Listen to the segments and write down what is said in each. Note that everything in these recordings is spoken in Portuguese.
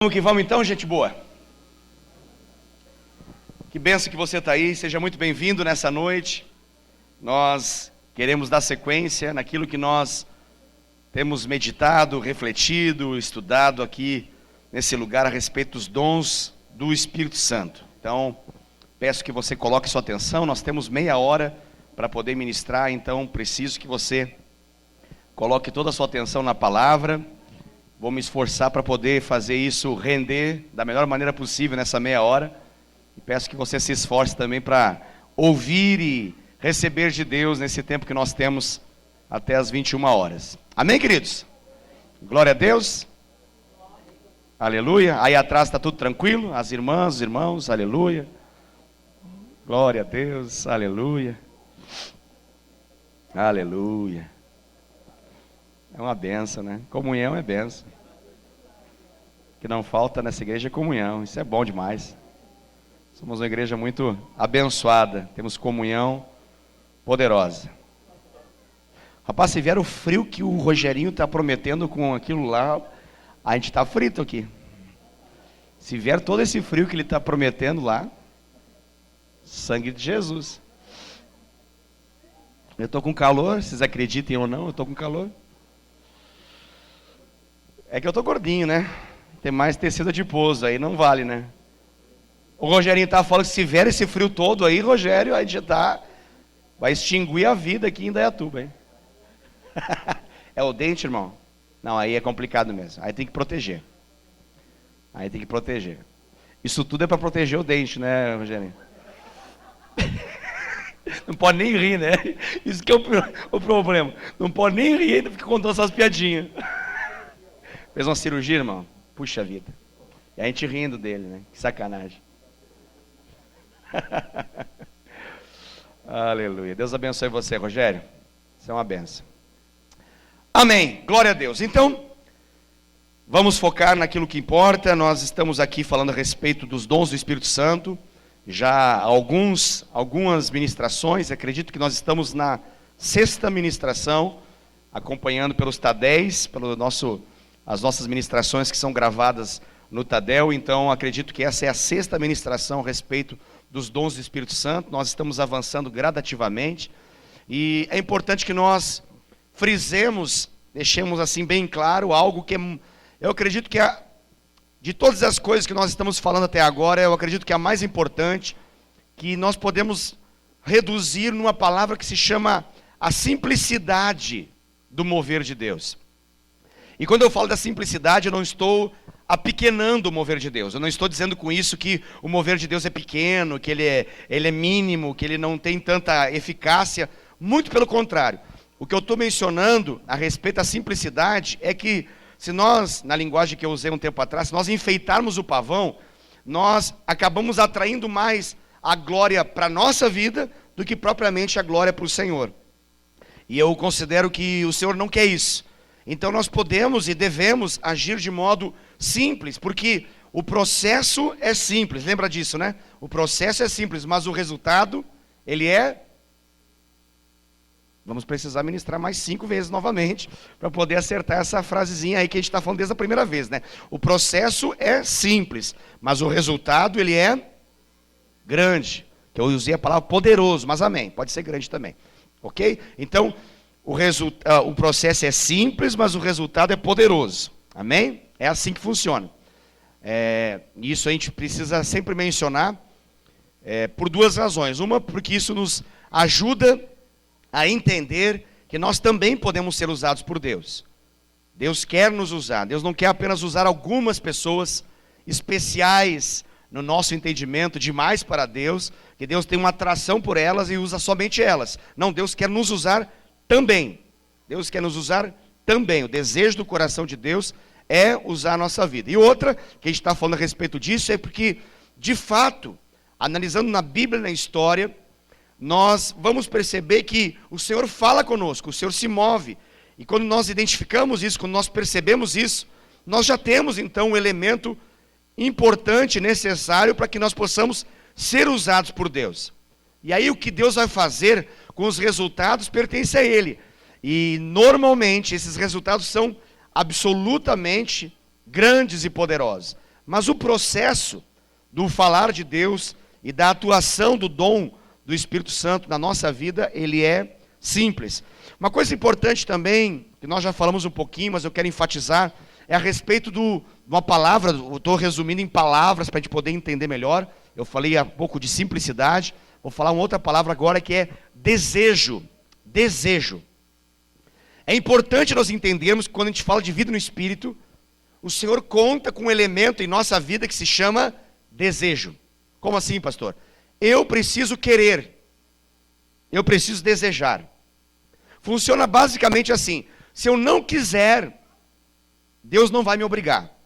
Vamos que vamos então, gente boa. Que benção que você está aí, seja muito bem-vindo nessa noite. Nós queremos dar sequência naquilo que nós temos meditado, refletido, estudado aqui nesse lugar a respeito dos dons do Espírito Santo. Então, peço que você coloque sua atenção, nós temos meia hora para poder ministrar, então preciso que você coloque toda a sua atenção na palavra. Vou me esforçar para poder fazer isso render da melhor maneira possível nessa meia hora. E peço que você se esforce também para ouvir e receber de Deus nesse tempo que nós temos até as 21 horas. Amém, queridos? Glória a Deus. Aleluia. Aí atrás está tudo tranquilo? As irmãs, os irmãos, aleluia. Glória a Deus, aleluia. Aleluia. É uma benção, né? Comunhão é benção. O que não falta nessa igreja é comunhão. Isso é bom demais. Somos uma igreja muito abençoada. Temos comunhão poderosa. Rapaz, se vier o frio que o Rogerinho está prometendo com aquilo lá, a gente está frito aqui. Se vier todo esse frio que ele está prometendo lá, sangue de Jesus. Eu estou com calor, vocês acreditem ou não, eu estou com calor. É que eu tô gordinho, né? Tem mais tecido adiposo, aí não vale, né? O Rogerinho tá falando que se vier esse frio todo aí, Rogério, aí já tá... vai extinguir a vida aqui em Indaiatuba, hein? É o dente, irmão? Não, aí é complicado mesmo. Aí tem que proteger. Aí tem que proteger. Isso tudo é para proteger o dente, né, Rogerinho? Não pode nem rir, né? Isso que é o problema. Não pode nem rir, ainda fica contando essas piadinhas. Fez uma cirurgia, irmão? Puxa vida. E a gente rindo dele, né? Que sacanagem. Aleluia. Deus abençoe você, Rogério. Isso é uma benção. Amém. Glória a Deus. Então, vamos focar naquilo que importa. Nós estamos aqui falando a respeito dos dons do Espírito Santo. Já algumas ministrações. Acredito que nós estamos na 6ª ministração, acompanhando pelos TADEs, as nossas ministrações que são gravadas no Tadel. Então acredito que essa é a 6ª ministração a respeito dos dons do Espírito Santo. Nós estamos avançando gradativamente, e é importante que nós frisemos, deixemos assim bem claro, algo que eu acredito que de todas as coisas que nós estamos falando até agora, eu acredito que a mais importante, que nós podemos reduzir numa palavra que se chama a simplicidade do mover de Deus. E quando eu falo da simplicidade, eu não estou apequenando o mover de Deus. Eu não estou dizendo com isso que o mover de Deus é pequeno, que ele é mínimo, que ele não tem tanta eficácia. Muito pelo contrário. O que eu estou mencionando a respeito da simplicidade é que, se nós, na linguagem que eu usei um tempo atrás, se nós enfeitarmos o pavão, nós acabamos atraindo mais a glória para a nossa vida do que propriamente a glória para o Senhor. E eu considero que o Senhor não quer isso. Então nós podemos e devemos agir de modo simples, porque o processo é simples, lembra disso, né? O processo é simples, mas o resultado, ele é... Vamos precisar ministrar mais 5 vezes novamente, para poder acertar essa frasezinha aí que a gente está falando desde a primeira vez, né? O processo é simples, mas o resultado, ele é grande. Que eu usei a palavra poderoso, mas amém, pode ser grande também, ok? Então... O processo é simples, mas o resultado é poderoso. Amém? É assim que funciona. Isso a gente precisa sempre mencionar por 2 razões. Uma, porque isso nos ajuda a entender que nós também podemos ser usados por Deus. Deus quer nos usar. Deus não quer apenas usar algumas pessoas especiais no nosso entendimento, demais para Deus, que Deus tem uma atração por elas e usa somente elas. Não, Deus quer nos usar também. Deus quer nos usar também. O desejo do coração de Deus é usar a nossa vida. E outra, que a gente está falando a respeito disso, é porque, de fato, analisando na Bíblia e na história, nós vamos perceber que o Senhor fala conosco, o Senhor se move. E quando nós identificamos isso, quando nós percebemos isso, nós já temos então um elemento importante, necessário, para que nós possamos ser usados por Deus. E aí o que Deus vai fazer com os resultados pertence a Ele. E normalmente esses resultados são absolutamente grandes e poderosos. Mas o processo do falar de Deus e da atuação do dom do Espírito Santo na nossa vida, ele é simples. Uma coisa importante também, que nós já falamos um pouquinho, mas eu quero enfatizar, é a respeito de uma palavra, eu estou resumindo em palavras para a gente poder entender melhor. Eu falei há pouco de simplicidade, vou falar uma outra palavra agora que é desejo. Desejo. É importante nós entendermos que quando a gente fala de vida no Espírito, o Senhor conta com um elemento em nossa vida que se chama desejo. Como assim, pastor? Eu preciso querer. Eu preciso desejar. Funciona basicamente assim. Se eu não quiser, Deus não vai me obrigar.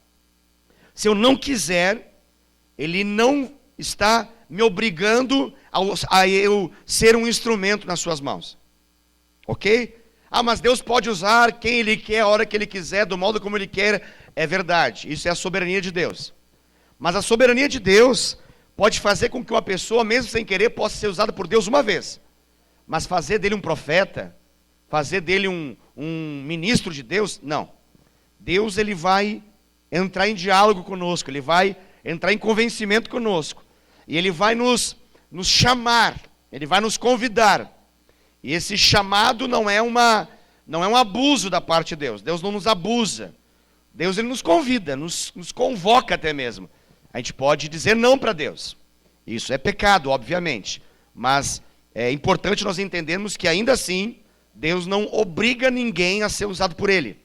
Se eu não quiser, Ele não está me obrigando a eu ser um instrumento nas suas mãos. Ok? Ah, mas Deus pode usar quem Ele quer, a hora que Ele quiser, do modo como Ele quer. É verdade, isso é a soberania de Deus. Mas a soberania de Deus pode fazer com que uma pessoa, mesmo sem querer, possa ser usada por Deus uma vez. Mas fazer dele um profeta, fazer dele um ministro de Deus, não. Deus, ele vai entrar em diálogo conosco, ele vai entrar em convencimento conosco. E ele vai nos chamar, ele vai nos convidar. E esse chamado não é um abuso da parte de Deus. Deus não nos abusa. Deus, ele nos convida, nos convoca até mesmo. A gente pode dizer não para Deus. Isso é pecado, obviamente. Mas é importante nós entendermos que ainda assim, Deus não obriga ninguém a ser usado por Ele.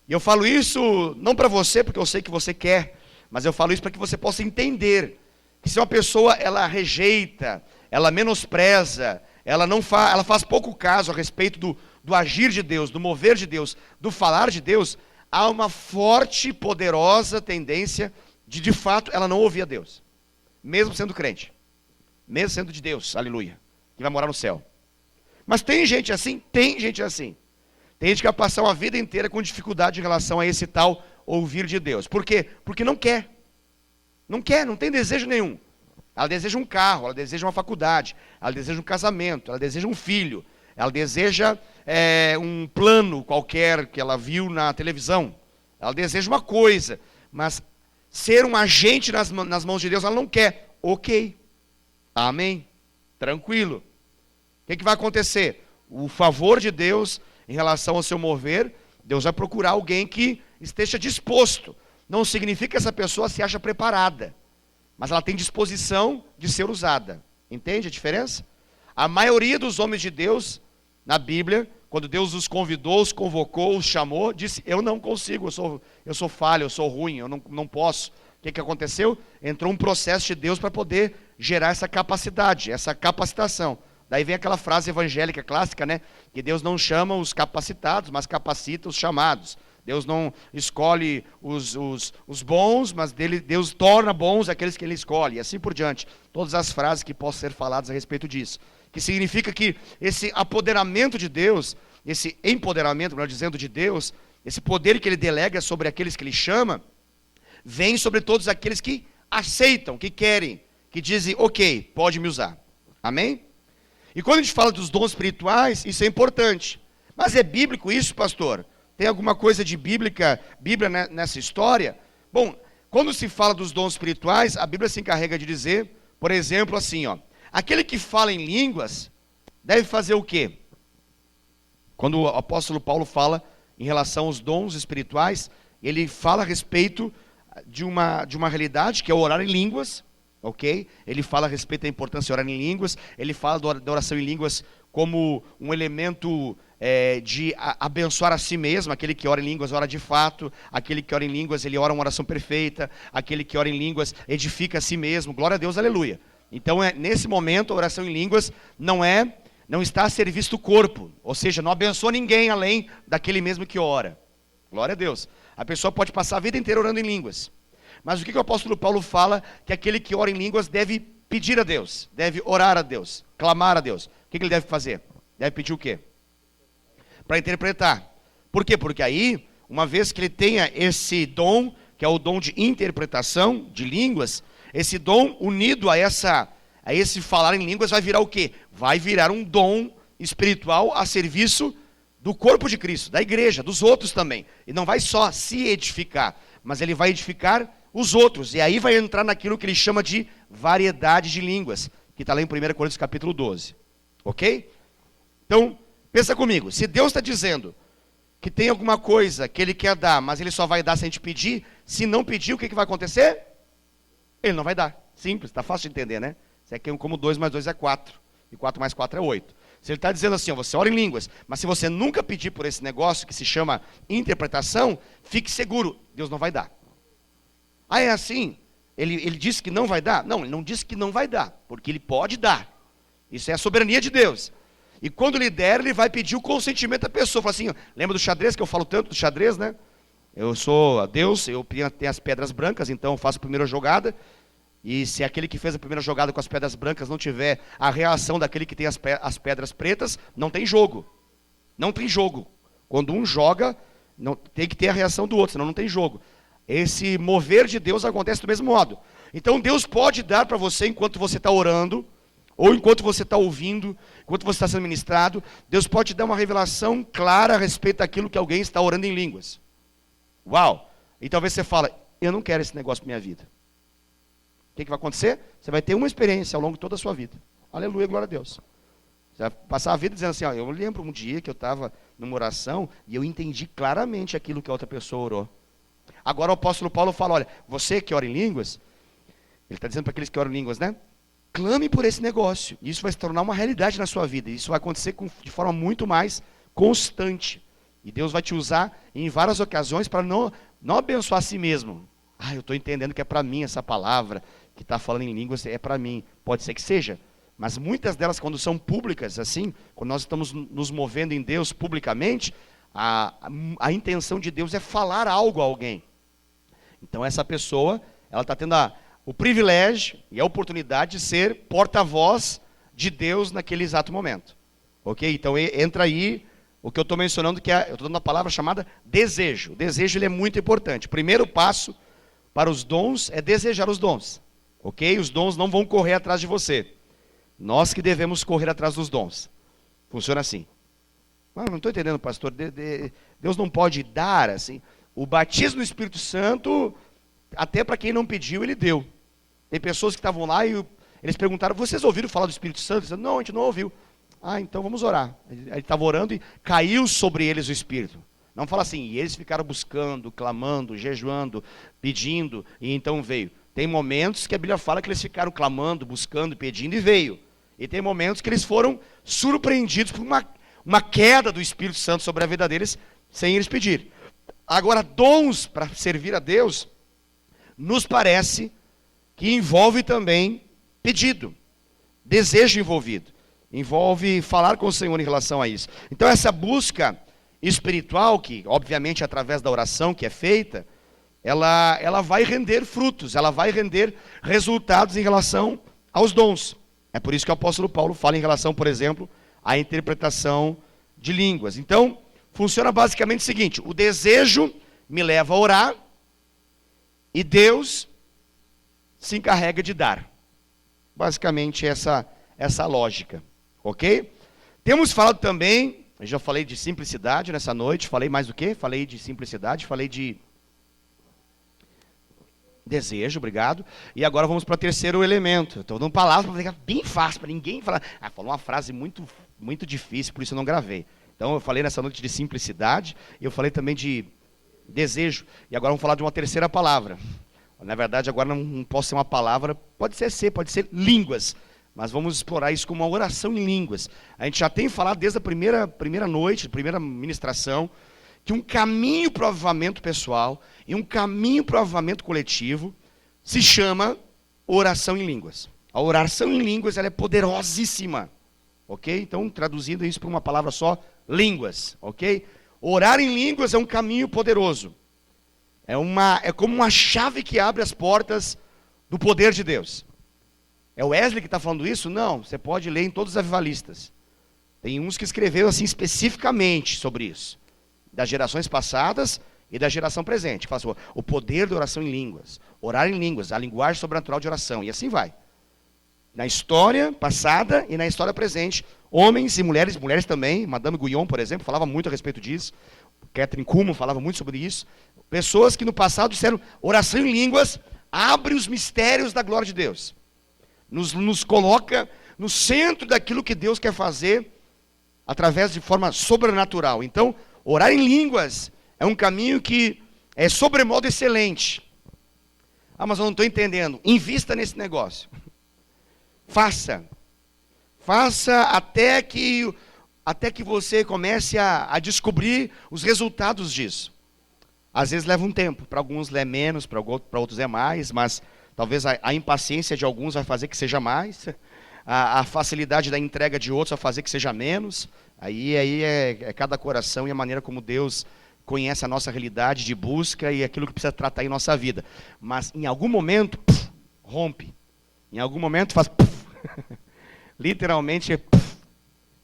E eu falo isso não para você, porque eu sei que você quer, mas eu falo isso para que você possa entender que se uma pessoa, ela rejeita, ela menospreza, ela faz pouco caso a respeito do agir de Deus, do mover de Deus, do falar de Deus, há uma forte, poderosa tendência de fato, ela não ouvir a Deus. Mesmo sendo crente. Mesmo sendo de Deus, aleluia. Que vai morar no céu. Mas tem gente assim? Tem gente assim. Tem gente que vai passar uma vida inteira com dificuldade em relação a esse tal ouvir de Deus. Por quê? Porque não quer. Não quer, não tem desejo nenhum. Ela deseja um carro, ela deseja uma faculdade, ela deseja um casamento, ela deseja um filho, ela deseja um plano qualquer que ela viu na televisão. Ela deseja uma coisa, mas ser um agente nas mãos de Deus ela não quer. Ok, amém, tranquilo. O que vai acontecer? O favor de Deus em relação ao seu mover, Deus vai procurar alguém que esteja disposto. Não significa que essa pessoa se acha preparada, mas ela tem disposição de ser usada. Entende a diferença? A maioria dos homens de Deus, na Bíblia, quando Deus os convidou, os convocou, os chamou, disse, eu não consigo, eu sou falho, eu sou ruim, eu não posso. O que aconteceu? Entrou um processo de Deus para poder gerar essa capacidade, essa capacitação. Daí vem aquela frase evangélica clássica, né? Que Deus não chama os capacitados, mas capacita os chamados. Deus não escolhe os bons, mas Deus torna bons aqueles que Ele escolhe, e assim por diante. Todas as frases que possam ser faladas a respeito disso. Que significa que esse apoderamento de Deus, esse empoderamento, melhor dizendo, de Deus, esse poder que Ele delega sobre aqueles que Ele chama, vem sobre todos aqueles que aceitam, que querem, que dizem, ok, pode me usar. Amém? E quando a gente fala dos dons espirituais, isso é importante. Mas é bíblico isso, pastor? Tem alguma coisa de Bíblia nessa história? Bom, quando se fala dos dons espirituais, a Bíblia se encarrega de dizer, por exemplo, assim, ó, aquele que fala em línguas deve fazer o quê? Quando o apóstolo Paulo fala em relação aos dons espirituais, ele fala a respeito de uma realidade que é o orar em línguas, ok? Ele fala a respeito da importância de orar em línguas, ele fala da oração em línguas como um elemento de abençoar a si mesmo. Aquele que ora em línguas ora de fato, aquele que ora em línguas ele ora uma oração perfeita, aquele que ora em línguas edifica a si mesmo, glória a Deus, aleluia. Então nesse momento a oração em línguas não está a serviço do corpo, ou seja, não abençoa ninguém além daquele mesmo que ora, glória a Deus. A pessoa pode passar a vida inteira orando em línguas, mas o que o apóstolo Paulo fala? Que aquele que ora em línguas deve pedir a Deus, deve orar a Deus, clamar a Deus. O que ele deve fazer? Deve pedir o quê? Para interpretar. Por quê? Porque aí, uma vez que ele tenha esse dom, que é o dom de interpretação de línguas, esse dom unido a esse falar em línguas vai virar o quê? Vai virar um dom espiritual a serviço do corpo de Cristo, da igreja, dos outros também. E não vai só se edificar, mas ele vai edificar os outros. E aí vai entrar naquilo que ele chama de variedade de línguas, que está lá em 1 Coríntios capítulo 12. Ok? Então, pensa comigo. Se Deus está dizendo que tem alguma coisa que ele quer dar, mas ele só vai dar se a gente pedir, se não pedir, o que vai acontecer? Ele não vai dar. Simples, está fácil de entender, né? Isso aqui é como 2 mais 2 é 4. E 4 mais 4 é 8. Se ele está dizendo assim, ó, você ora em línguas, mas se você nunca pedir por esse negócio que se chama interpretação, fique seguro, Deus não vai dar. Ah, é assim? Ele disse que não vai dar? Não, ele não disse que não vai dar, porque ele pode dar. Isso é a soberania de Deus. E quando ele der, ele vai pedir o consentimento da pessoa. Fala assim, ó, lembra do xadrez, que eu falo tanto do xadrez, né? Eu sou Deus, eu tenho as pedras brancas, então eu faço a primeira jogada. E se aquele que fez a primeira jogada com as pedras brancas não tiver a reação daquele que tem as pedras pretas, não tem jogo. Não tem jogo. Quando um joga, tem que ter a reação do outro, senão não tem jogo. Esse mover de Deus acontece do mesmo modo. Então Deus pode dar para você enquanto você está orando, ou enquanto você está ouvindo, enquanto você está sendo ministrado, Deus pode dar uma revelação clara a respeito daquilo que alguém está orando em línguas. Uau! E talvez você fale, eu não quero esse negócio para minha vida. O que vai acontecer? Você vai ter uma experiência ao longo de toda a sua vida. Aleluia, glória a Deus. Você vai passar a vida dizendo assim, ó, eu lembro um dia que eu estava numa oração e eu entendi claramente aquilo que a outra pessoa orou. Agora o apóstolo Paulo fala, olha, você que ora em línguas, ele está dizendo para aqueles que oram em línguas, né? Clame por esse negócio. Isso vai se tornar uma realidade na sua vida. Isso vai acontecer de forma muito mais constante. E Deus vai te usar em várias ocasiões para não abençoar a si mesmo. Ah, eu estou entendendo que é para mim essa palavra que está falando em línguas, é para mim. Pode ser que seja. Mas muitas delas, quando são públicas, assim, quando nós estamos nos movendo em Deus publicamente, a intenção de Deus é falar algo a alguém. Então essa pessoa, ela está tendo o privilégio e a oportunidade de ser porta-voz de Deus naquele exato momento. Ok? Então entra aí o que eu estou mencionando, que eu estou dando uma palavra chamada desejo. O desejo ele é muito importante. O primeiro passo para os dons é desejar os dons. Ok? Os dons não vão correr atrás de você. Nós que devemos correr atrás dos dons. Funciona assim. Mas não estou entendendo, pastor. Deus não pode dar assim. O batismo no Espírito Santo, até para quem não pediu, ele deu. Tem pessoas que estavam lá e eles perguntaram, vocês ouviram falar do Espírito Santo? Eles disseram, não, a gente não ouviu. Ah, então vamos orar. Ele estava orando e caiu sobre eles o Espírito. Não fala assim, e eles ficaram buscando, clamando, jejuando, pedindo, e então veio. Tem momentos que a Bíblia fala que eles ficaram clamando, buscando, pedindo e veio. E tem momentos que eles foram surpreendidos por uma queda do Espírito Santo sobre a vida deles, sem eles pedir. Agora, dons para servir a Deus, nos parece que envolve também pedido, desejo envolvido. Envolve falar com o Senhor em relação a isso. Então essa busca espiritual, que obviamente através da oração que é feita, ela vai render frutos, ela vai render resultados em relação aos dons. É por isso que o apóstolo Paulo fala em relação, por exemplo, à interpretação de línguas. Então, funciona basicamente o seguinte, o desejo me leva a orar e Deus se encarrega de dar. Basicamente essa lógica. Ok? Temos falado também, eu já falei de simplicidade nessa noite, falei mais do que? Falei de simplicidade, falei de desejo, obrigado. E agora vamos para o terceiro elemento. Estou dando palavras para ficar bem fácil, para ninguém falar. Falou uma frase muito, muito difícil, por isso eu não gravei. Então eu falei nessa noite de simplicidade, e eu falei também de desejo. E agora vamos falar de uma terceira palavra. Na verdade, agora não posso ser uma palavra, pode ser línguas. Mas vamos explorar isso como uma oração em línguas. A gente já tem falado desde a primeira noite, primeira ministração, que um caminho para o avivamento pessoal e um caminho para o avivamento coletivo se chama oração em línguas. A oração em línguas ela é poderosíssima. Ok? Então, traduzindo isso para uma palavra só, línguas. Ok? Orar em línguas é um caminho poderoso. É como uma chave que abre as portas do poder de Deus. É o Wesley que está falando isso? Não, você pode ler em todos os avivalistas. Tem uns que escreveram assim especificamente sobre isso. Das gerações passadas e da geração presente. Fala assim, o poder da oração em línguas. Orar em línguas, a linguagem sobrenatural de oração. E assim vai. Na história passada e na história presente, homens e mulheres também. Madame Guyon, por exemplo, falava muito a respeito disso. Catherine Kuhlman falava muito sobre isso. Pessoas que no passado disseram, oração em línguas abre os mistérios da glória de Deus. Nos coloca no centro daquilo que Deus quer fazer através de forma sobrenatural. Então, orar em línguas é um caminho que é sobremodo excelente. Ah, mas eu não estou entendendo. Invista nesse negócio. Faça até que você comece a descobrir os resultados disso. Às vezes leva um tempo, para alguns é menos, para outros é mais, mas talvez a impaciência de alguns vai fazer que seja mais, a facilidade da entrega de outros vai fazer que seja menos. Aí é cada coração e a maneira como Deus conhece a nossa realidade de busca e aquilo que precisa tratar em nossa vida. Mas em algum momento, rompe. Em algum momento faz... Literalmente é...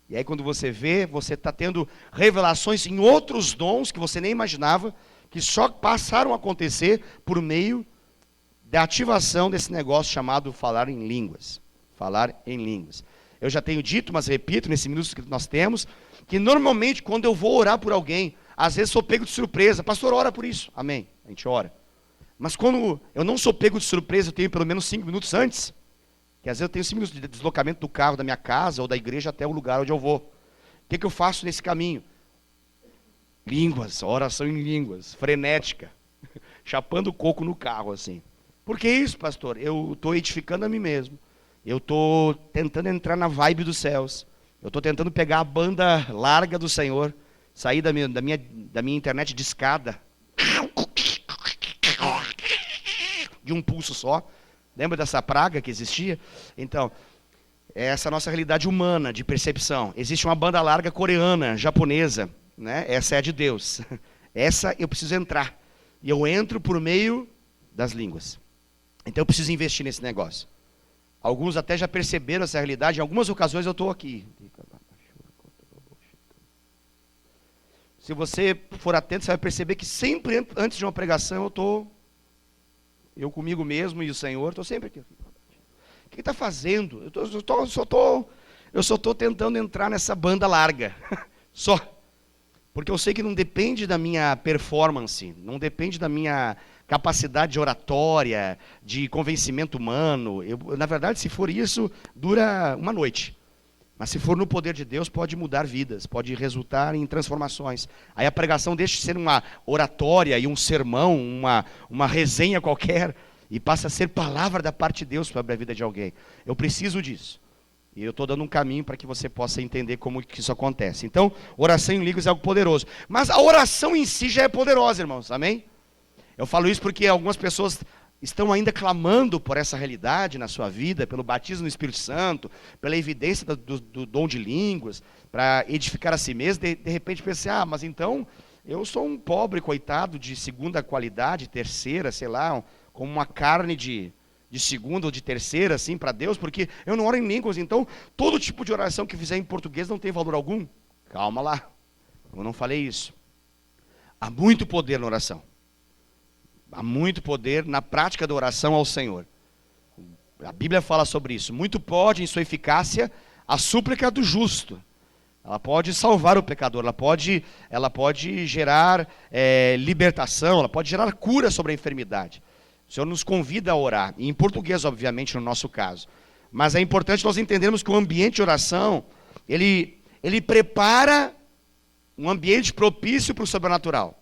E aí quando você vê, você está tendo revelações em outros dons que você nem imaginava, que só passaram a acontecer por meio da ativação desse negócio chamado falar em línguas. Falar em línguas. Eu já tenho dito, mas repito, nesse minuto que nós temos, que normalmente quando eu vou orar por alguém, às vezes sou pego de surpresa. Pastor, ora por isso. Amém. A gente ora. Mas quando eu não sou pego de surpresa, eu tenho pelo menos 5 minutos antes, que às vezes eu tenho 5 minutos de deslocamento do carro da minha casa ou da igreja até o lugar onde eu vou. O que eu faço nesse caminho? Línguas, oração em línguas, frenética, chapando coco no carro assim. Por que isso, pastor? Eu estou edificando a mim mesmo. Eu estou tentando entrar na vibe dos céus. Eu estou tentando pegar a banda larga do Senhor, sair da minha internet de escada, de um pulso só. Lembra dessa praga que existia? Então, essa é a nossa realidade humana de percepção. Existe uma banda larga coreana, japonesa, né? Essa é a de Deus. Essa eu preciso entrar. E eu entro por meio das línguas. Então eu preciso investir nesse negócio. Alguns até já perceberam essa realidade. Em algumas ocasiões eu estou aqui. Se você for atento, você vai perceber que sempre antes de uma pregação eu comigo mesmo e o Senhor, estou sempre aqui. O que está fazendo? Eu só estou tentando entrar nessa banda larga. Só. Porque eu sei que não depende da minha performance, não depende da minha capacidade de oratória, de convencimento humano. Na verdade, se for isso, dura uma noite. Mas se for no poder de Deus, pode mudar vidas, pode resultar em transformações. Aí a pregação deixa de ser uma oratória e um sermão, uma resenha qualquer, e passa a ser palavra da parte de Deus sobre a vida de alguém. Eu preciso disso. E eu estou dando um caminho para que você possa entender como que isso acontece. Então, oração em línguas é algo poderoso. Mas a oração em si já é poderosa, irmãos. Amém? Eu falo isso porque algumas pessoas estão ainda clamando por essa realidade na sua vida, pelo batismo no Espírito Santo, pela evidência do dom de línguas, para edificar a si mesmo. De repente pensa, mas então eu sou um pobre coitado de segunda qualidade, terceira, sei lá, como uma carne de segunda ou de terceira, assim, para Deus, porque eu não oro em línguas, então todo tipo de oração que fizer em português não tem valor algum. Calma lá, eu não falei isso. Há muito poder na oração. Há muito poder na prática da oração ao Senhor. A Bíblia fala sobre isso. Muito pode, em sua eficácia, a súplica do justo. Ela pode salvar o pecador, ela pode gerar libertação, ela pode gerar cura sobre a enfermidade. O Senhor nos convida a orar, e em português, obviamente, no nosso caso. Mas é importante nós entendermos que o ambiente de oração, ele prepara um ambiente propício para o sobrenatural.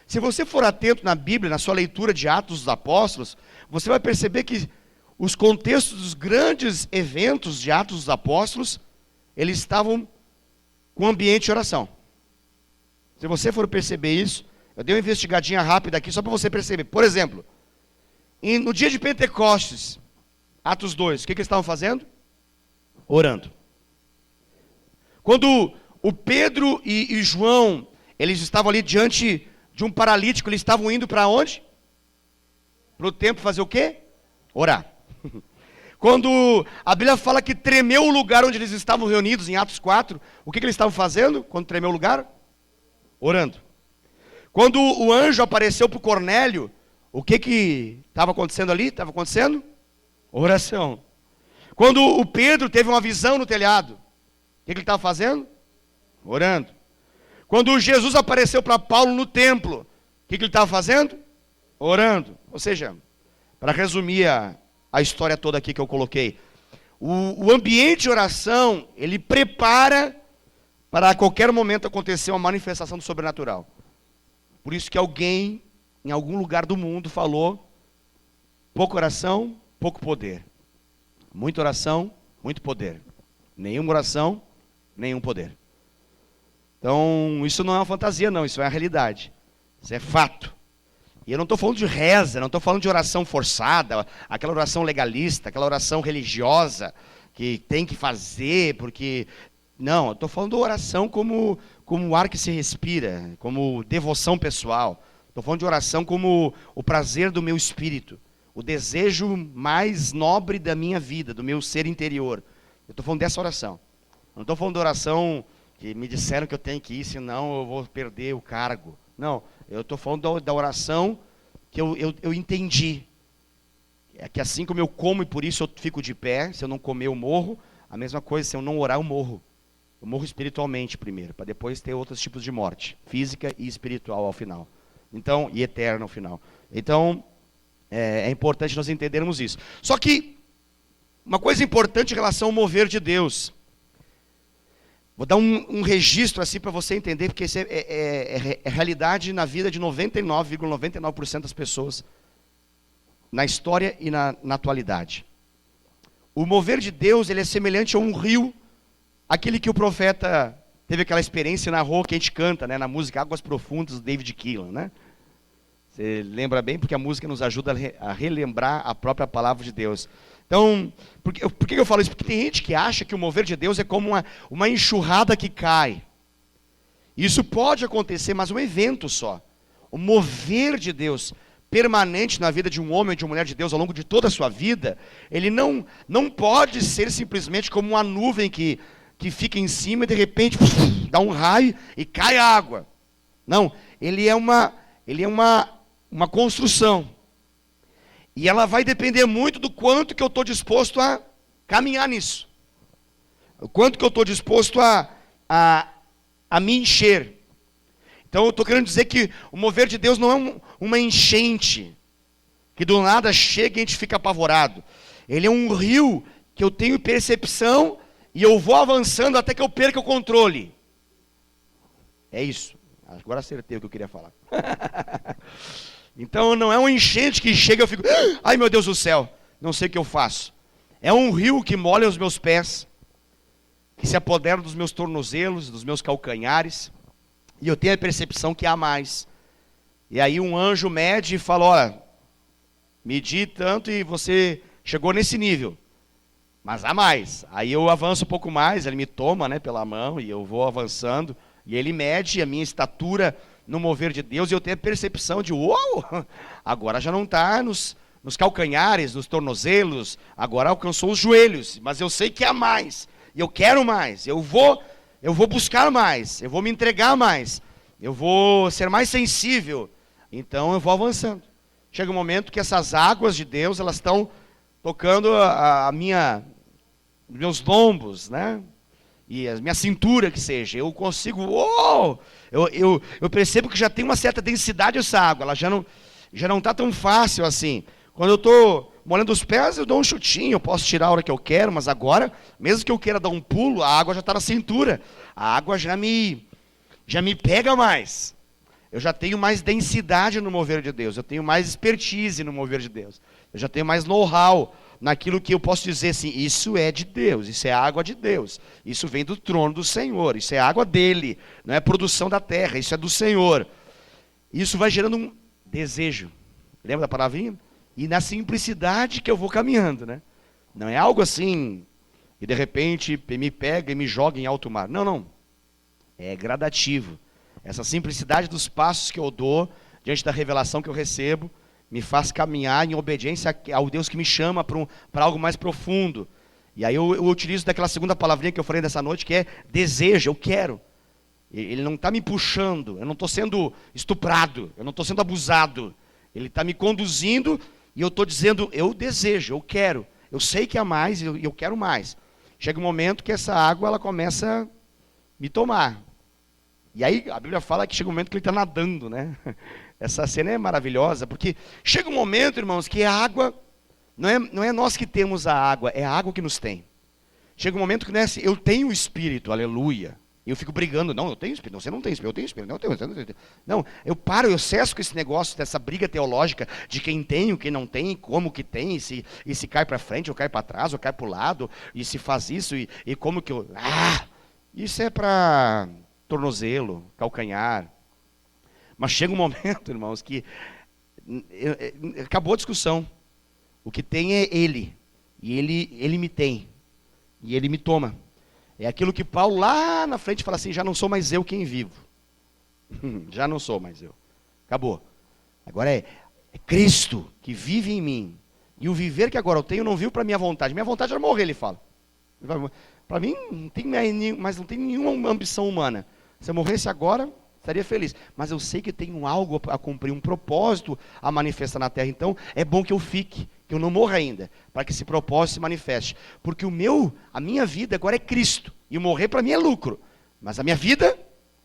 Se você for atento na Bíblia, na sua leitura de Atos dos Apóstolos, você vai perceber que os contextos dos grandes eventos de Atos dos Apóstolos, eles estavam com ambiente de oração. Se você for perceber isso, eu dei uma investigadinha rápida aqui, só para você perceber. Por exemplo, no dia de Pentecostes, Atos 2, o que eles estavam fazendo? Orando. Quando o Pedro e João, eles estavam ali diante de um paralítico, eles estavam indo para onde? Para o templo fazer o quê? Orar. Quando a Bíblia fala que tremeu o lugar onde eles estavam reunidos, em Atos 4, o que eles estavam fazendo quando tremeu o lugar? Orando. Quando o anjo apareceu para o Cornélio, o que estava acontecendo ali? Estava acontecendo? Oração. Quando o Pedro teve uma visão no telhado, o que ele estava fazendo? Orando. Quando Jesus apareceu para Paulo no templo, o que ele estava fazendo? Orando. Ou seja, para resumir a história toda aqui que eu coloquei, o ambiente de oração, ele prepara para a qualquer momento acontecer uma manifestação do sobrenatural. Por isso que alguém, em algum lugar do mundo, falou: pouca oração, pouco poder. Muita oração, muito poder. Nenhuma oração, nenhum poder. Então, isso não é uma fantasia, não. Isso é a realidade. Isso é fato. E eu não estou falando de reza, não estou falando de oração forçada, aquela oração legalista, aquela oração religiosa, que tem que fazer, porque... Não, eu estou falando de oração como o ar que se respira, como devoção pessoal. Estou falando de oração como o prazer do meu espírito, o desejo mais nobre da minha vida, do meu ser interior. Eu estou falando dessa oração. Não estou falando de oração que me disseram que eu tenho que ir, senão eu vou perder o cargo. Não, eu estou falando da oração que eu entendi. É que assim como eu como e por isso eu fico de pé, se eu não comer eu morro, a mesma coisa, se eu não orar eu morro. Eu morro espiritualmente primeiro, para depois ter outros tipos de morte, física e espiritual ao final. Então, e eterna ao final. Então, é importante nós entendermos isso. Só que, uma coisa importante em relação ao mover de Deus. Vou dar um registro assim para você entender, porque isso é realidade na vida de 99,99% das pessoas, na história e na atualidade. O mover de Deus, ele é semelhante a um rio, aquele que o profeta teve aquela experiência e narrou, que a gente canta, né, na música Águas Profundas, do David Keelan, né? Você lembra bem, porque a música nos ajuda a relembrar a própria palavra de Deus. Então, por que eu falo isso? Porque tem gente que acha que o mover de Deus é como uma enxurrada que cai. Isso pode acontecer, mas um evento só. O mover de Deus permanente na vida de um homem ou de uma mulher de Deus ao longo de toda a sua vida, ele não pode ser simplesmente como uma nuvem que fica em cima e de repente dá um raio e cai a água. Não, ele é uma construção. E ela vai depender muito do quanto que eu estou disposto a caminhar nisso. O quanto que eu estou disposto a me encher. Então eu estou querendo dizer que o mover de Deus não é uma enchente, que do nada chega e a gente fica apavorado. Ele é um rio que eu tenho percepção e eu vou avançando até que eu perca o controle. É isso. Agora acertei o que eu queria falar. Então não é um enchente que chega e eu fico, ai meu Deus do céu, não sei o que eu faço. É um rio que molha os meus pés, que se apodera dos meus tornozelos, dos meus calcanhares, e eu tenho a percepção que há mais. E aí um anjo mede e fala, olha, medi tanto e você chegou nesse nível, mas há mais. Aí eu avanço um pouco mais, ele me toma, né, pela mão e eu vou avançando, e ele mede a minha estatura no mover de Deus, e eu tenho a percepção de, uou, agora já não está nos calcanhares, nos tornozelos, agora alcançou os joelhos, mas eu sei que há mais, e eu quero mais, eu vou buscar mais, eu vou me entregar mais, eu vou ser mais sensível, então eu vou avançando. Chega um momento que essas águas de Deus, elas estão tocando os meus lombos, né? E a minha cintura que seja, eu consigo, eu percebo que já tem uma certa densidade essa água, ela já não está tão fácil assim. Quando eu estou molhando os pés, eu dou um chutinho, eu posso tirar a hora que eu quero, mas agora, mesmo que eu queira dar um pulo, a água já está na cintura, a água já me pega mais, eu já tenho mais densidade no mover de Deus, eu tenho mais expertise no mover de Deus, eu já tenho mais know-how naquilo que eu posso dizer assim, isso é de Deus, isso é água de Deus, isso vem do trono do Senhor, isso é água dele, não é produção da terra, isso é do Senhor. Isso vai gerando um desejo, lembra da palavrinha? E na simplicidade que eu vou caminhando, né? Não é algo assim, e de repente me pega e me joga em alto mar, não, é gradativo. Essa simplicidade dos passos que eu dou, diante da revelação que eu recebo, me faz caminhar em obediência ao Deus que me chama para algo mais profundo. E aí eu utilizo daquela segunda palavrinha que eu falei dessa noite, que é desejo, eu quero. Ele não está me puxando, eu não estou sendo estuprado, eu não estou sendo abusado. Ele está me conduzindo e eu estou dizendo, eu desejo, eu quero. Eu sei que há mais e eu quero mais. Chega um momento que essa água ela começa a me tomar. E aí a Bíblia fala que chega um momento que ele está nadando, né? Essa cena é maravilhosa, porque chega um momento, irmãos, que a água, não é nós que temos a água, é a água que nos tem. Chega um momento que eu tenho o Espírito, aleluia. E eu fico brigando, não, eu tenho Espírito, não, você não tem Espírito, eu tenho Espírito, não, eu tenho, você não tem. Não, eu cesso com esse negócio, dessa briga teológica de quem tem, o que não tem, como que tem, e se cai para frente, ou cai para trás, ou cai para o lado, e se faz isso, e como que eu... isso é para tornozelo, calcanhar. Mas chega um momento, irmãos, que acabou a discussão. O que tem é Ele, e Ele me tem, e Ele me toma. É aquilo que Paulo lá na frente fala assim, já não sou mais eu quem vivo. Já não sou mais eu. Acabou. Agora é Cristo que vive em mim. E o viver que agora eu tenho, eu não vivo para minha vontade. Minha vontade era morrer, ele fala. Para mim, não tem nenhuma ambição humana. Se eu morresse agora, estaria feliz. Mas eu sei que tenho algo a cumprir, um propósito a manifestar na terra. Então, é bom que eu fique, que eu não morra ainda, para que esse propósito se manifeste. Porque a minha vida agora é Cristo. E o morrer para mim é lucro. Mas a minha vida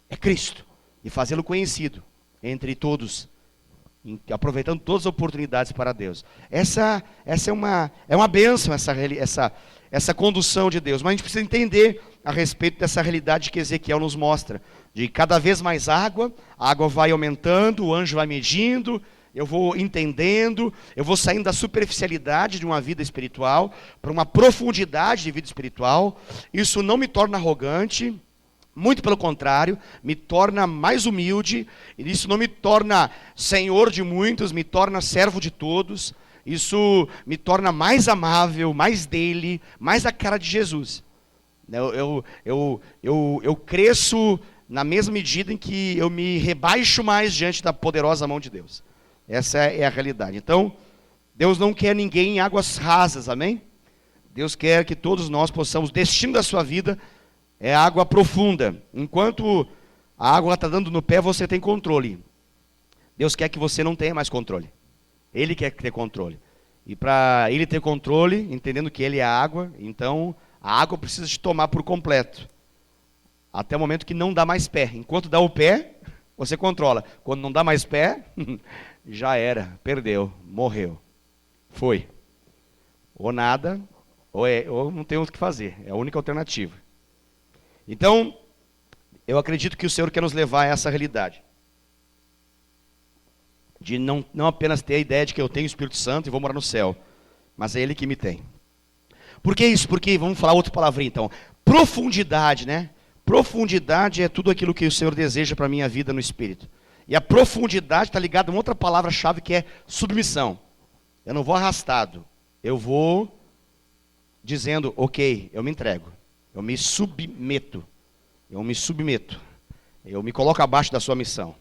é Cristo. E fazê-lo conhecido entre todos, aproveitando todas as oportunidades para Deus. Essa é uma bênção, essa condução de Deus. Mas a gente precisa entender a respeito dessa realidade que Ezequiel nos mostra. De cada vez mais água, a água vai aumentando, o anjo vai medindo, eu vou entendendo, eu vou saindo da superficialidade de uma vida espiritual para uma profundidade de vida espiritual. Isso não me torna arrogante, muito pelo contrário, me torna mais humilde. Isso não me torna senhor de muitos, me torna servo de todos. Isso me torna mais amável, mais dele, mais a cara de Jesus. Eu cresço na mesma medida em que eu me rebaixo mais diante da poderosa mão de Deus. Essa é a realidade. Então, Deus não quer ninguém em águas rasas, amém? Deus quer que todos nós possamos, o destino da sua vida é água profunda. Enquanto a água está dando no pé, você tem controle. Deus quer que você não tenha mais controle. Ele quer ter controle. E para ele ter controle, entendendo que ele é a água, então a água precisa te tomar por completo. Até o momento que não dá mais pé. Enquanto dá o pé, você controla. Quando não dá mais pé, já era, perdeu, morreu. Foi. Ou nada, ou não tem o que fazer. É a única alternativa. Então, eu acredito que o Senhor quer nos levar a essa realidade. De não apenas ter a ideia de que eu tenho o Espírito Santo e vou morar no céu. Mas é Ele que me tem. Por que isso? Porque, vamos falar outra palavrinha então. Profundidade, né? Profundidade é tudo aquilo que o Senhor deseja para a minha vida no Espírito. E a profundidade está ligada a uma outra palavra-chave que é submissão. Eu não vou arrastado. Eu vou dizendo, ok, eu me entrego. Eu me submeto. Eu me coloco abaixo da sua missão.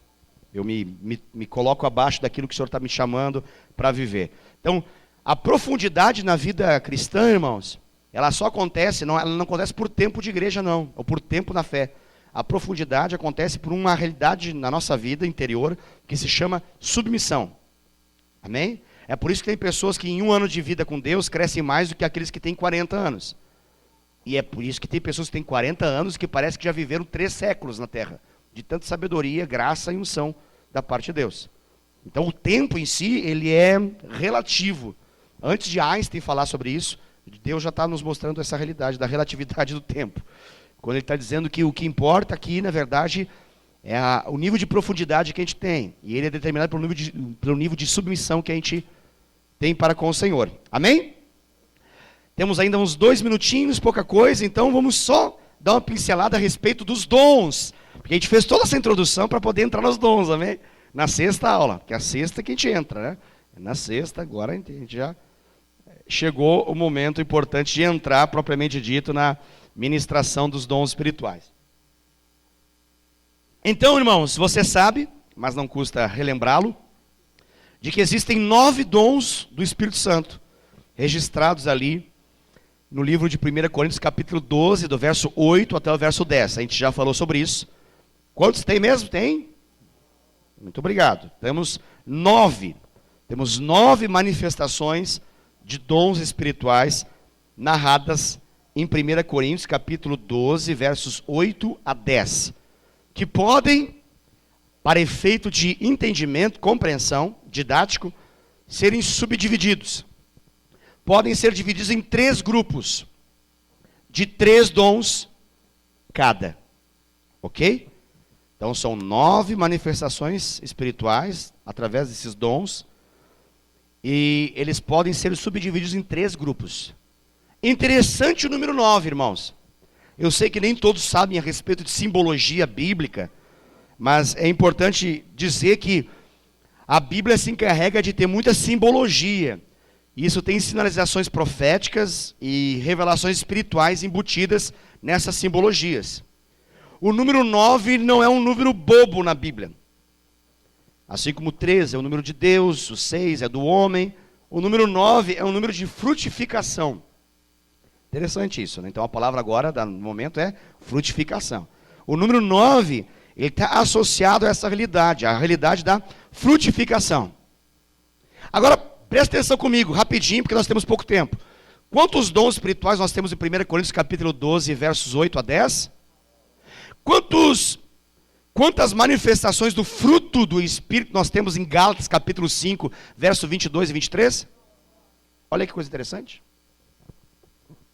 Eu me coloco abaixo daquilo que o Senhor está me chamando para viver. Então, a profundidade na vida cristã, irmãos, ela só acontece, ela não acontece por tempo de igreja, não, ou por tempo na fé. A profundidade acontece por uma realidade na nossa vida interior que se chama submissão. Amém? É por isso que tem pessoas que em 1 ano de vida com Deus crescem mais do que aqueles que têm 40 anos. E é por isso que tem pessoas que têm 40 anos que parece que já viveram 3 séculos na terra. De tanta sabedoria, graça e unção da parte de Deus. Então o tempo em si, ele é relativo. Antes de Einstein falar sobre isso, Deus já está nos mostrando essa realidade, da relatividade do tempo. Quando ele está dizendo que o que importa aqui, na verdade, é o nível de profundidade que a gente tem. E ele é determinado pelo nível de submissão que a gente tem para com o Senhor. Amém? Temos ainda uns 2 minutinhos, pouca coisa, então vamos só dar uma pincelada a respeito dos dons. Porque a gente fez toda essa introdução para poder entrar nos dons, amém? Na sexta aula, que é a sexta que a gente entra, né? Na sexta, agora a gente já chegou o momento importante de entrar, propriamente dito, na ministração dos dons espirituais. Então, irmãos, você sabe, mas não custa relembrá-lo, de que existem 9 dons do Espírito Santo, registrados ali no livro de 1 Coríntios, capítulo 12, do verso 8 até o verso 10. A gente já falou sobre isso. Quantos tem mesmo? Tem? Muito obrigado. Temos 9. Temos 9 manifestações de dons espirituais narradas em 1 Coríntios, capítulo 12, versos 8 a 10. Que podem para efeito de entendimento, compreensão, didático, serem subdivididos. Podem ser divididos em 3 grupos, de 3 dons cada. Ok? Então são 9 manifestações espirituais, através desses dons, e eles podem ser subdivididos em 3 grupos. Interessante o número 9, irmãos. Eu sei que nem todos sabem a respeito de simbologia bíblica, mas é importante dizer que a Bíblia se encarrega de ter muita simbologia. Isso tem sinalizações proféticas e revelações espirituais embutidas nessas simbologias. O número 9 não é um número bobo na Bíblia. Assim como o 13 é o número de Deus, o 6 é do homem, o número 9 é um número de frutificação. Interessante isso, né? Então a palavra agora, no momento, é frutificação. O número 9, ele está associado a essa realidade, a realidade da frutificação. Agora, presta atenção comigo, rapidinho, porque nós temos pouco tempo. Quantos dons espirituais nós temos em 1 Coríntios capítulo 12, versos 8 a 10? Quantas manifestações do fruto do Espírito nós temos em Gálatas capítulo 5, verso 22 e 23? Olha que coisa interessante.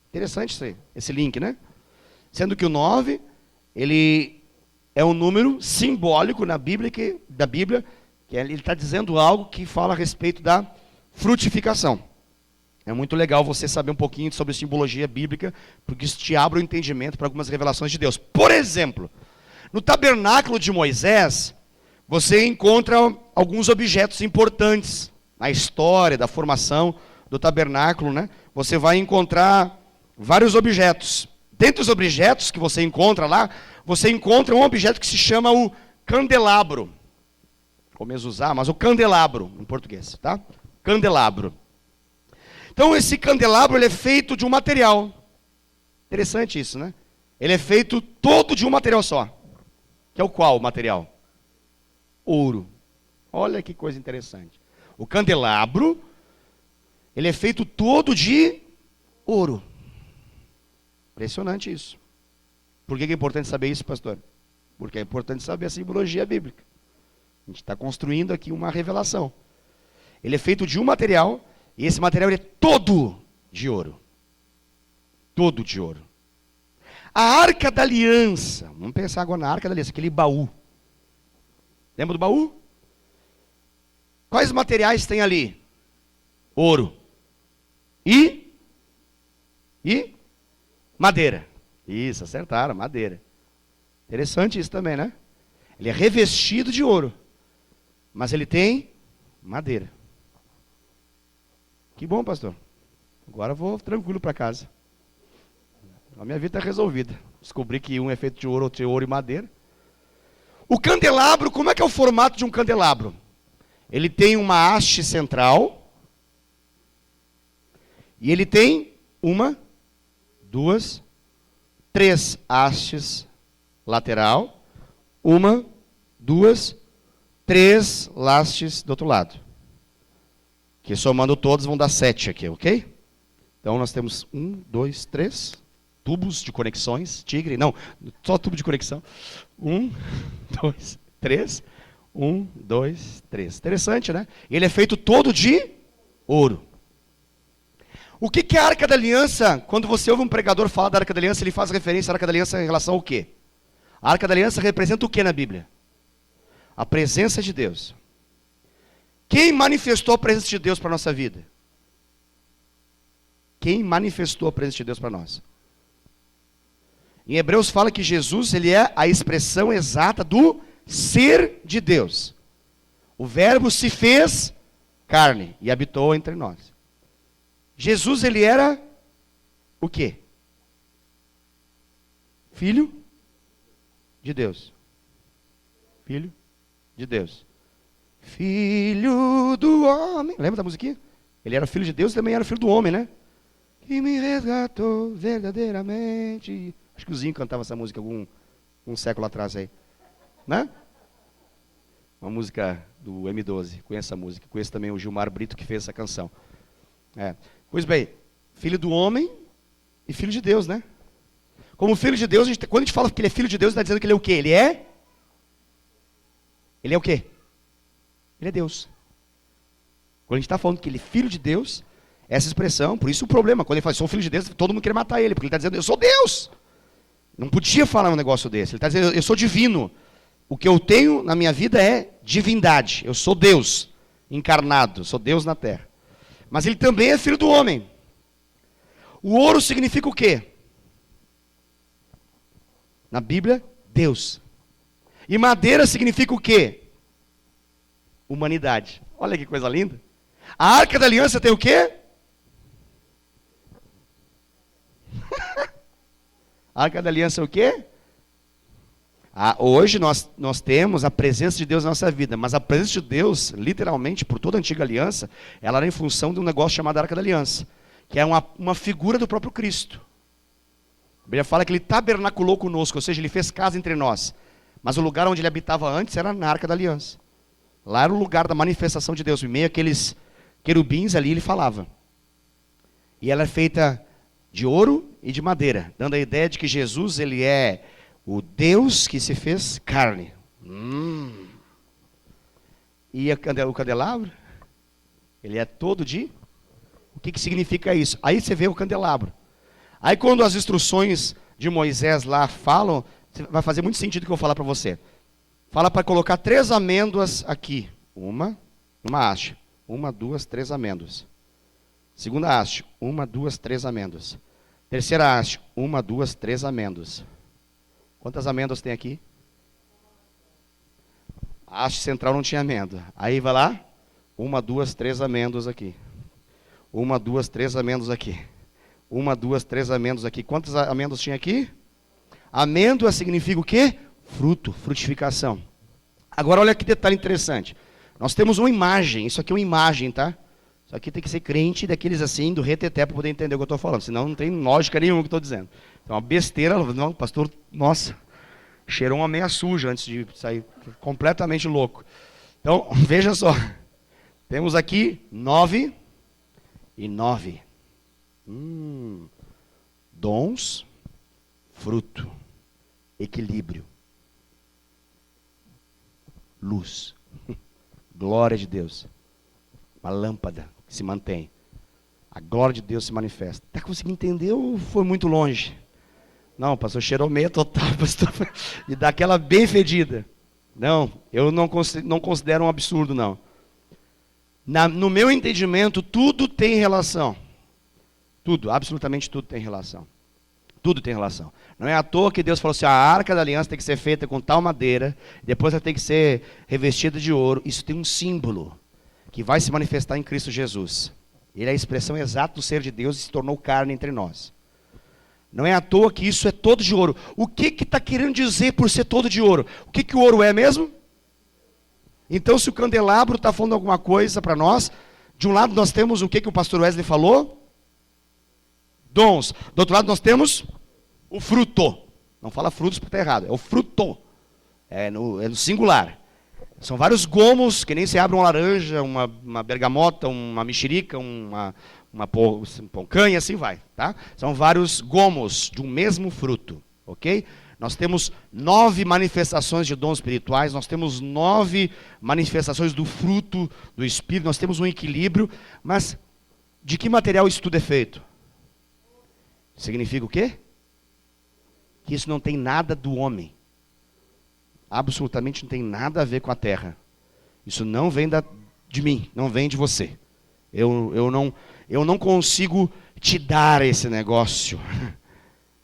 Interessante isso aí, esse link, né? Sendo que o 9, ele é um número simbólico da Bíblia, que ele está dizendo algo que fala a respeito da frutificação. É muito legal você saber um pouquinho sobre simbologia bíblica, porque isso te abre o entendimento para algumas revelações de Deus. Por exemplo, no tabernáculo de Moisés, você encontra alguns objetos importantes na história da formação do tabernáculo, né? Você vai encontrar vários objetos. Dentre os objetos que você encontra lá, você encontra um objeto que se chama o candelabro. Ou mezuzá, mas o candelabro, em português, tá? Candelabro. Então esse candelabro, ele é feito de um material. Interessante isso, né? Ele é feito todo de um material só. Que é o qual material? Ouro. Olha que coisa interessante. O candelabro, ele é feito todo de ouro. Impressionante isso. Por que é importante saber isso, pastor? Porque é importante saber a simbologia bíblica. A gente está construindo aqui uma revelação. Ele é feito de um material, e esse material ele é todo de ouro. Todo de ouro. A Arca da Aliança, vamos pensar agora na Arca da Aliança, aquele baú. Lembra do baú? Quais materiais tem ali? Ouro. E madeira. Isso, acertaram, madeira. Interessante isso também, né? Ele é revestido de ouro, mas ele tem madeira. Que bom, pastor. Agora eu vou tranquilo para casa. A minha vida está resolvida. Descobri que um é feito de ouro, outro de ouro e madeira. O candelabro, como é que é o formato de um candelabro? Ele tem uma haste central. E ele tem 1, 2, 3 hastes lateral. 1, 2, 3 hastes do outro lado. Que somando todos vão dar 7 aqui, ok? Então nós temos 1, 2, 3 tubos de conexões, tigre, não, só tubo de conexão. 1, 2, 3. 1, 2, 3. Interessante, né? Ele é feito todo de ouro. O que é a Arca da Aliança? Quando você ouve um pregador falar da Arca da Aliança, ele faz referência à Arca da Aliança em relação ao quê? A Arca da Aliança representa o que na Bíblia? A presença de Deus. Quem manifestou a presença de Deus para a nossa vida? Quem manifestou a presença de Deus para nós? Em Hebreus fala que Jesus, ele é a expressão exata do ser de Deus. O verbo se fez carne e habitou entre nós. Jesus, ele era o quê? Filho de Deus. Filho de Deus. Filho do homem. Lembra da musiquinha? Ele era filho de Deus e também era filho do homem, né? Que me resgatou verdadeiramente. Acho que o Zinho cantava essa música um século atrás aí. Né? Uma música do M12. Conheço essa música. Conheço também o Gilmar Brito que fez essa canção. Pois bem, filho do homem e filho de Deus, né? Como filho de Deus, quando a gente fala que ele é filho de Deus, está dizendo que ele é o quê? Ele é Ele é o quê? Ele é Deus. Quando a gente está falando que ele é filho de Deus, essa expressão, por isso o problema, quando ele fala, sou filho de Deus, todo mundo quer matar ele, porque ele está dizendo, eu sou Deus. Não podia falar um negócio desse. Ele está dizendo, eu sou divino. O que eu tenho na minha vida é divindade. Eu sou Deus encarnado, sou Deus na terra. Mas ele também é filho do homem. O ouro significa o quê? Na Bíblia, Deus. E madeira significa o quê? Humanidade. Olha que coisa linda. A Arca da Aliança tem o quê? A Arca da Aliança é o quê? Hoje nós temos a presença de Deus na nossa vida, mas a presença de Deus, literalmente, por toda a antiga aliança, ela era em função de um negócio chamado Arca da Aliança, que é uma figura do próprio Cristo. A Bíblia fala que ele tabernaculou conosco, ou seja, ele fez casa entre nós. Mas o lugar onde ele habitava antes era na Arca da Aliança. Lá era o lugar da manifestação de Deus. Em meio àqueles querubins ali ele falava. E ela é feita de ouro e de madeira, dando a ideia de que Jesus ele é o Deus que se fez carne. E o candelabro? Ele é todo de... O que significa isso? Aí você vê o candelabro. Aí quando as instruções de Moisés lá falam, vai fazer muito sentido o que eu vou falar para você. Fala para colocar 3 amêndoas aqui. Uma haste. 1, 2, 3 amêndoas. Segunda haste. 1, 2, 3 amêndoas. Terceira haste. 1, 2, 3 amêndoas. Quantas amêndoas tem aqui? A haste central não tinha amêndoa. Aí vai lá. 1, 2, 3 amêndoas aqui. 1, 2, 3 amêndoas aqui. 1, 2, 3 amêndoas aqui. Quantas amêndoas tinha aqui? Amêndoa significa o quê? Fruto, frutificação. Agora olha que detalhe interessante. Nós temos uma imagem, isso aqui é uma imagem, tá? Isso aqui tem que ser crente daqueles assim, do reteté, para poder entender o que eu estou falando. Senão não tem lógica nenhuma o que eu estou dizendo. Então uma besteira, não, pastor, nossa, cheirou uma meia suja antes de sair, completamente louco. Então, veja só. Temos aqui 9 e 9. Dons, fruto, equilíbrio, luz, glória de Deus, uma lâmpada que se mantém, a glória de Deus se manifesta. Está conseguindo entender ou foi muito longe? Não, pastor, cheirou meia total, pastor, e dá aquela bem fedida. Não, eu não considero um absurdo, não. No meu entendimento, tudo tem relação. Tudo, absolutamente tudo tem relação. Tudo tem relação. Não é à toa que Deus falou assim, a Arca da Aliança tem que ser feita com tal madeira, depois ela tem que ser revestida de ouro. Isso tem um símbolo que vai se manifestar em Cristo Jesus. Ele é a expressão exata do ser de Deus e se tornou carne entre nós. Não é à toa que isso é todo de ouro. O que está querendo dizer por ser todo de ouro? O que o ouro é mesmo? Então, se o candelabro está falando alguma coisa para nós, de um lado nós temos o que o pastor Wesley falou? Dons. Do outro lado nós temos o fruto. Não fala frutos porque está errado. É o fruto. É no singular. São vários gomos, que nem se abre uma laranja, uma bergamota, uma mexerica, uma poncanha, assim vai. Tá? São vários gomos de um mesmo fruto. Ok? Nós temos 9 manifestações de dons espirituais, nós temos 9 manifestações do fruto do Espírito, nós temos um equilíbrio, mas de que material isso tudo é feito? Significa o quê? Que isso não tem nada do homem. Absolutamente não tem nada a ver com a terra. Isso não vem de mim, não vem de você. Eu não consigo te dar esse negócio.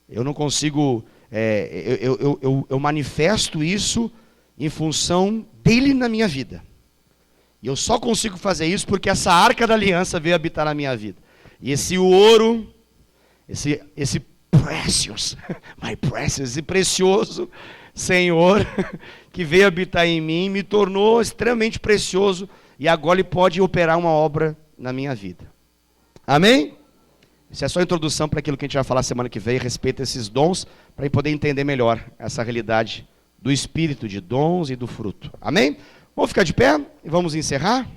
Eu não consigo... eu manifesto isso em função dele na minha vida. E eu só consigo fazer isso porque essa Arca da Aliança veio habitar na minha vida. E esse ouro... Esse precious, my precious, esse precioso Senhor que veio habitar em mim, me tornou extremamente precioso e agora ele pode operar uma obra na minha vida. Amém? Isso é só a introdução para aquilo que a gente vai falar semana que vem a respeito desses dons, para poder entender melhor essa realidade do Espírito, de dons e do fruto. Amém? Vamos ficar de pé e vamos encerrar?